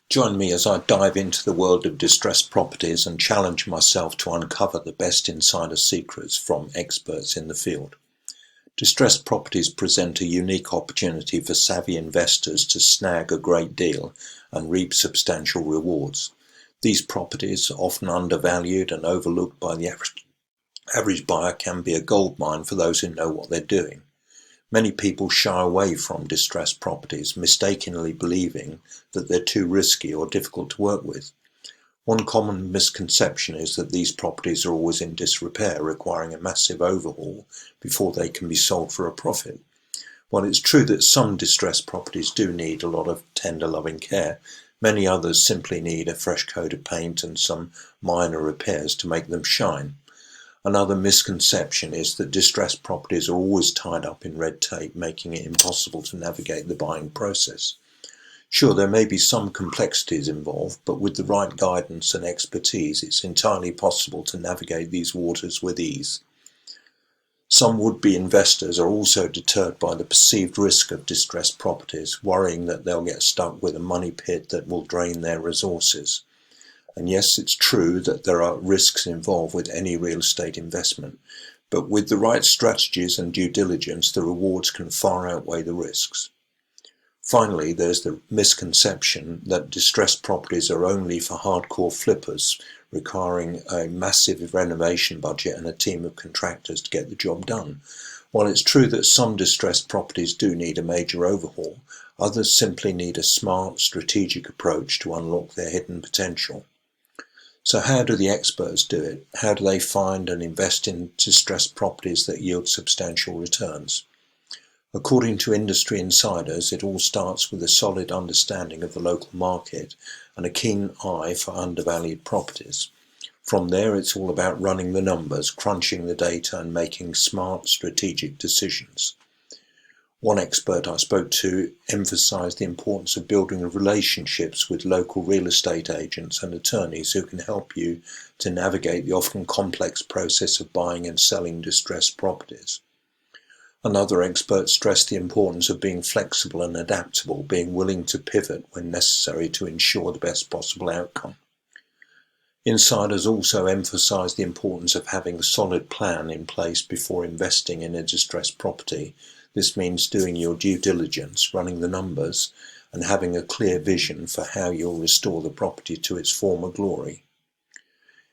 Join me as I dive into the world of distressed properties and challenge myself to uncover the best insider secrets from experts in the field. Distressed properties present a unique opportunity for savvy investors to snag a great deal and reap substantial rewards. These properties, often undervalued and overlooked by the average buyer, can be a goldmine for those who know what they're doing. Many people shy away from distressed properties, mistakenly believing that they're too risky or difficult to work with. One common misconception is that these properties are always in disrepair, requiring a massive overhaul before they can be sold for a profit. While it's true that some distressed properties do need a lot of tender loving care, many others simply need a fresh coat of paint and some minor repairs to make them shine. Another misconception is that distressed properties are always tied up in red tape, making it impossible to navigate the buying process. Sure, there may be some complexities involved, but with the right guidance and expertise, it's entirely possible to navigate these waters with ease. Some would-be investors are also deterred by the perceived risk of distressed properties, worrying that they'll get stuck with a money pit that will drain their resources. And yes, it's true that there are risks involved with any real estate investment, but with the right strategies and due diligence, the rewards can far outweigh the risks. Finally, there's the misconception that distressed properties are only for hardcore flippers, requiring a massive renovation budget and a team of contractors to get the job done. While it's true that some distressed properties do need a major overhaul, others simply need a smart, strategic approach to unlock their hidden potential. So how do the experts do it? How do they find and invest in distressed properties that yield substantial returns? According to industry insiders, it all starts with a solid understanding of the local market and a keen eye for undervalued properties. From there, it's all about running the numbers, crunching the data, and making smart, strategic decisions. One expert I spoke to emphasized the importance of building relationships with local real estate agents and attorneys who can help you to navigate the often complex process of buying and selling distressed properties. Another expert stressed the importance of being flexible and adaptable, being willing to pivot when necessary to ensure the best possible outcome. Insiders also emphasized the importance of having a solid plan in place before investing in a distressed property. This means doing your due diligence, running the numbers, and having a clear vision for how you'll restore the property to its former glory.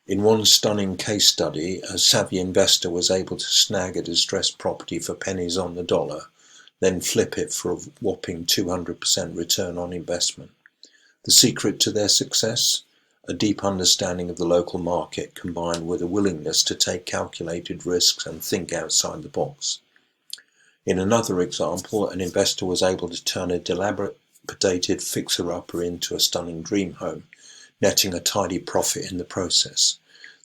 In one stunning case study, a savvy investor was able to snag a distressed property for pennies on the dollar, then flip it for a whopping 200% return on investment. The secret to their success? A deep understanding of the local market combined with a willingness to take calculated risks and think outside the box. In another example, an investor was able to turn a dilapidated fixer-upper into a stunning dream home, netting a tidy profit in the process.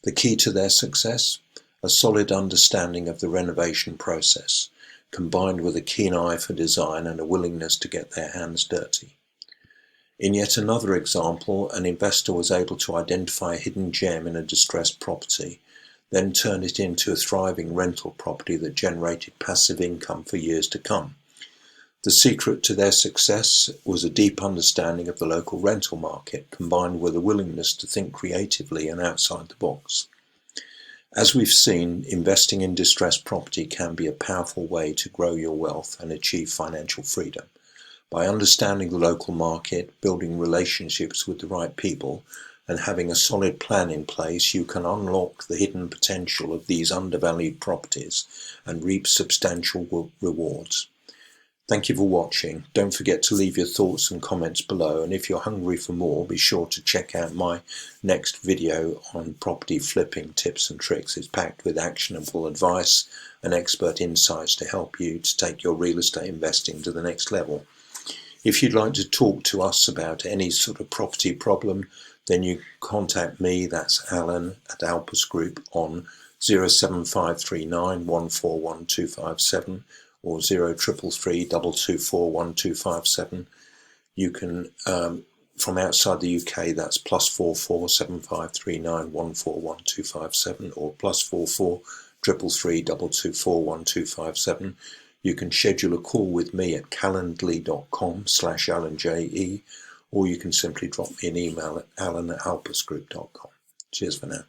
The key to their success? A solid understanding of the renovation process, combined with a keen eye for design and a willingness to get their hands dirty. In yet another example, an investor was able to identify a hidden gem in a distressed property, then turn it into a thriving rental property that generated passive income for years to come. The secret to their success was a deep understanding of the local rental market, combined with a willingness to think creatively and outside the box. As we've seen, investing in distressed property can be a powerful way to grow your wealth and achieve financial freedom. By understanding the local market, building relationships with the right people, and having a solid plan in place, you can unlock the hidden potential of these undervalued properties and reap substantial rewards. Thank you for watching. Don't forget to leave your thoughts and comments below, and if you're hungry for more, be sure to check out my next video on property flipping tips and tricks. It's packed with actionable advice and expert insights to help you to take your real estate investing to the next level. If you'd like to talk to us about any sort of property problem, then you can contact me, that's Alan at Alpus Group, on 07539 141257 or 0333 224 1257. You can, from outside the UK, that's +44 7539 141257 or +44 333 224 1257. You can schedule a call with me at calendly.com/AlanJE, or you can simply drop me an email at alan@alpusgroup.com. Cheers for now.